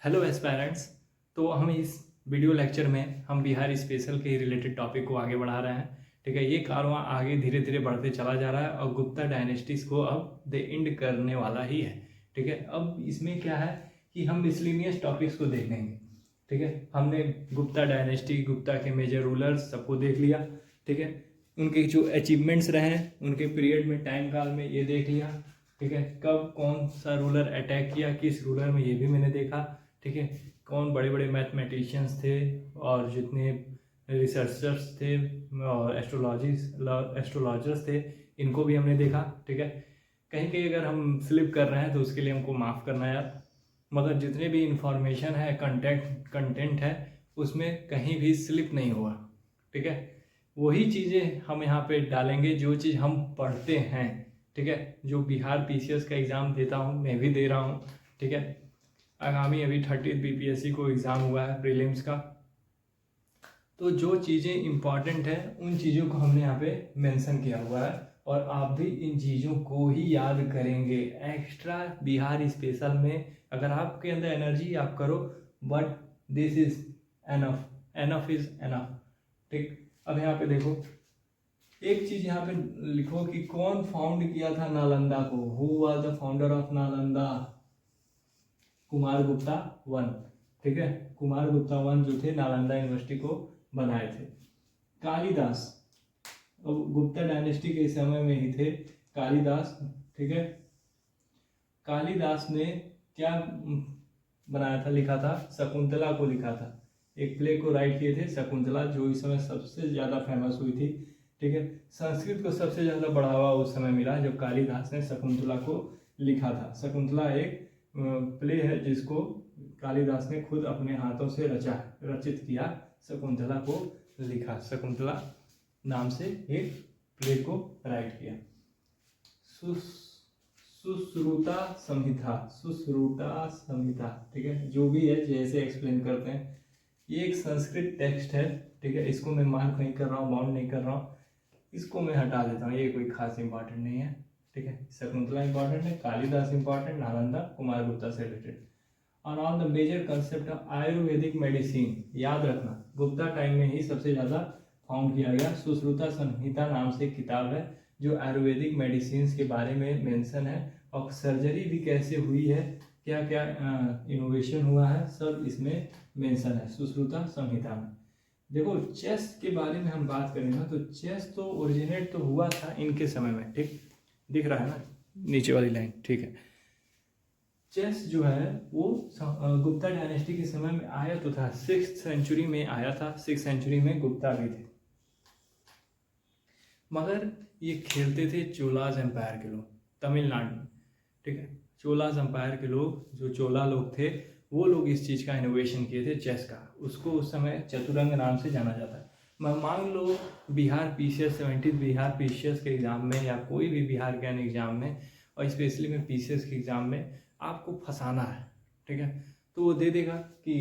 Hello aspirants. तो हम इस वीडियो लेक्चर में हम बिहार स्पेशल के रिलेटेड टॉपिक को आगे बढ़ा रहे हैं। ठीक है, ये कारवां आगे धीरे धीरे बढ़ते चला जा रहा है और गुप्ता डायनेस्टीज को अब द एंड करने वाला ही है। ठीक है, अब इसमें क्या है कि हम मिसलिनियस टॉपिक्स को देख लेंगे। ठीक है, हमने गुप्ता डायनेस्टी, गुप्ता के मेजर रूलर्स सबको देख लिया। ठीक है, उनके जो अचीवमेंट्स रहे उनके पीरियड में, टाइम काल में, ये देख लिया। ठीक है, कब कौन सा रूलर अटैक किया किस रूलर में, ये भी मैंने देखा। ठीक है, कौन बड़े बड़े मैथमेटिशियंस थे और जितने रिसर्चर्स थे और एस्ट्रोलॉजर्स थे, इनको भी हमने देखा। ठीक है, कहीं कहीं अगर हम स्लिप कर रहे हैं तो उसके लिए हमको माफ़ करना यार, मगर जितने भी इंफॉर्मेशन है, कंटेंट है, उसमें कहीं भी स्लिप नहीं हुआ। ठीक है, वही चीज़ें हम यहाँ पे डालेंगे जो चीज़ हम पढ़ते हैं। ठीक है, जो बिहार पीसीएस का एग्ज़ाम देता हूँ, मैं भी दे रहा हूँ। ठीक है, आगामी अभी 30 बीपीएससी को एग्ज़ाम हुआ है प्रीलिम्स का, तो जो चीज़ें इम्पॉर्टेंट है उन चीज़ों को हमने यहाँ पे मेंशन किया हुआ है और आप भी इन चीज़ों को ही याद करेंगे। एक्स्ट्रा बिहार स्पेशल में अगर आपके अंदर एनर्जी, आप करो, but this is enough, enough is enough. ठीक, अब यहाँ पे देखो, एक चीज़ यहाँ पे लिखो कि कौन फाउंड किया था नालंदा को। Who was the founder of Nalanda? Kumar Gupta one. ठीक है, कुमार गुप्ता वन जो थे नालंदा यूनिवर्सिटी को बनाए थे। कालिदास, अब गुप्ता डायनेस्टी के समय में ही थे कालिदास। ठीक है, कालिदास ने क्या बनाया था, लिखा था? शकुंतला को लिखा था। एक प्ले को राइट किए थे, शकुंतला, जो इस समय सबसे ज़्यादा फेमस हुई थी। ठीक है, संस्कृत को सबसे ज़्यादा बढ़ावा उस समय मिला जब कालिदास ने शकुंतला को लिखा था। शकुंतला एक प्ले है जिसको कालिदास ने खुद अपने हाथों से रचित किया, शकुंतला को लिखा, शकुंतला नाम से एक प्ले को राइट किया। सुश्रुता संहिता, सुश्रुता संहिता, ठीक है, जो भी है जैसे एक्सप्लेन करते हैं, ये एक संस्कृत टेक्स्ट है। ठीक है, इसको मैं मार्क नहीं कर रहा हूँ, बाउंड नहीं कर रहा हूँ, इसको मैं हटा देता हूँ, ये कोई खास इंपॉर्टेंट नहीं है। ठीक है, शकुंतला इंपॉर्टेंट है, कालिदास इंपॉर्टेंट, नालंदा कुमार गुप्ता से रिलेटेड। और on the major concept of Ayurvedic medicine, याद रखना गुप्ता टाइम में ही सबसे ज़्यादा फाउंड किया गया। सुश्रुता संहिता नाम से किताब है जो आयुर्वेदिक मेडिसिन के बारे में मेंशन है और सर्जरी भी कैसे हुई है, क्या क्या इनोवेशन हुआ है, सब इसमें मेंशन है सुश्रुता संहिता में। देखो, चेस के बारे में हम बात करें ना, तो चेस तो ओरिजिनेट तो हुआ था इनके समय में। ठीक, दिख रहा है ना नीचे वाली लाइन? ठीक है, चेस जो है वो गुप्ता डायनेस्टी के समय में आया तो था, 6th सेंचुरी में आया था। 6th सेंचुरी में गुप्ता भी थे, मगर ये खेलते थे चोलाज एम्पायर के लोग तमिलनाडु में। ठीक है, चोलाज एम्पायर के लोग, जो चोला लोग थे, वो लोग इस चीज़ का इनोवेशन किए थे चेस का। उसको उस समय चतुरंग नाम से जाना जाता है। मान लो बिहार पीसीएस, 70 बिहार पीसीएस के एग्ज़ाम में या कोई भी बिहार ज्ञान एग्ज़ाम में, और स्पेशली में पीसीएस के एग्ज़ाम में आपको फंसाना है। ठीक है, तो वो दे देगा कि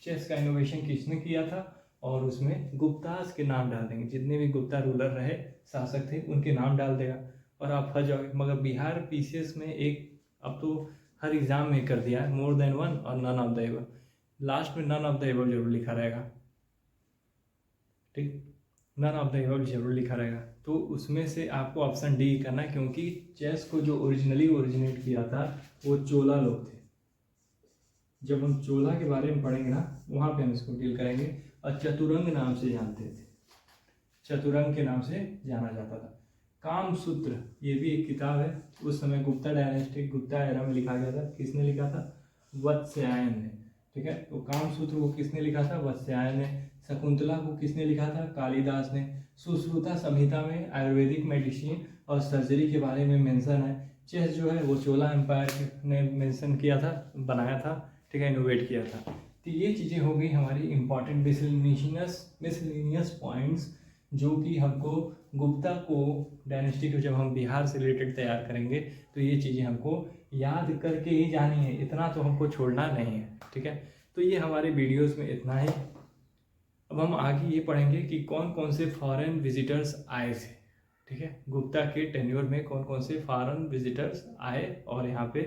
चेस का इनोवेशन किसने किया था, और उसमें गुप्तास के नाम डाल देंगे, जितने भी गुप्ता रूलर रहे, शासक थे, उनके नाम डाल देगा और आप फंस जाओगे। मगर बिहार पीसीएस में एक, अब तो हर एग्जाम में कर दिया है, मोर देन वन और none of the above, last में नन ऑफ द एबव जरूर लिखा रहेगा। ठीक, नन ऑफ द एबव जरूर लिखा रहेगा, तो उसमें से आपको ऑप्शन डी करना है, क्योंकि चेस को जो ओरिजिनेट किया था वो चोला लोग थे। जब हम चोला के बारे में पढ़ेंगे ना, वहाँ पे हम इसको डील करेंगे। और चतुरंग नाम से जानते थे, चतुरंग के नाम से जाना जाता था। कामसूत्र, ये भी एक किताब है, उस समय गुप्ता डायनेस्टी, गुप्ता एरा में लिखा गया था। किसने लिखा था? वत्स्यायन ने। ठीक है, तो कामसूत्र को किसने लिखा था? वत्स्यायन ने। शकुंतला को किसने लिखा था? कालिदास ने। सुश्रुता संहिता में आयुर्वेदिक मेडिसिन और सर्जरी के बारे में मेंशन है। चेस जो है वो चोला एम्पायर ने मेंशन किया था, बनाया था। ठीक है, इनोवेट किया था। तो ये चीज़ें हो गई हमारी इंपॉर्टेंट मिसलिनियस पॉइंट्स, जो कि हमको गुप्ता को डायनेस्टी को जब हम बिहार से रिलेटेड तैयार करेंगे तो ये चीज़ें हमको याद करके ही जानी है, इतना तो हमको छोड़ना नहीं है। ठीक है, तो ये हमारे वीडियोस में इतना ही। अब हम आगे ये पढ़ेंगे कि कौन कौन से फॉरेन विजिटर्स आए थे। ठीक है, गुप्ता के टेन्योर में कौन कौन से फॉरेन विजिटर्स आए और यहाँ पे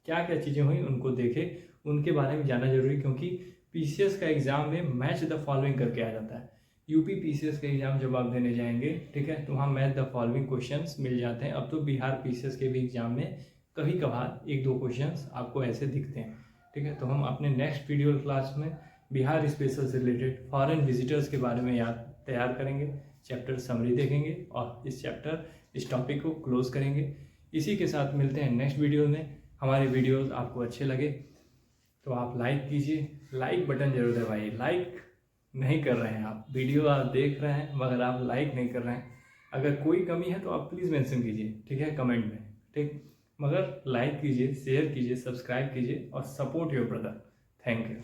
क्या क्या चीज़ें हुई उनको देखे, उनके बारे में जानना जरूरी, क्योंकि पीसीएस का एग्ज़ाम में मैच द फॉलोइंग करके आ जाता है। यूपी पीसीएस का एग्ज़ाम जब आप देने जाएंगे, ठीक है, तो वहाँ मैच द फॉलोइंग क्वेश्चंस मिल जाते हैं। अब तो बिहार पीसीएस के भी एग्ज़ाम में कभी कभार 1-2 क्वेश्चंस आपको ऐसे दिखते हैं, ठीक है। तो हम अपने नेक्स्ट वीडियो क्लास में बिहार स्पेशल से रिलेटेड फॉरेन विजिटर्स के बारे में याद तैयार करेंगे, चैप्टर समरी देखेंगे और इस टॉपिक को क्लोज करेंगे। इसी के साथ मिलते हैं नेक्स्ट वीडियो में। हमारे वीडियोस आपको अच्छे लगे तो आप लाइक कीजिए, लाइक बटन जरूर दबाइए। लाइक नहीं कर रहे हैं आप, वीडियो आप देख रहे हैं मगर आप लाइक नहीं कर रहे हैं। अगर कोई कमी है तो आप प्लीज़ मेंशन कीजिए, ठीक है, कमेंट में, ठीक। मगर लाइक कीजिए, शेयर कीजिए, सब्सक्राइब कीजिए और support your brother. Thank you.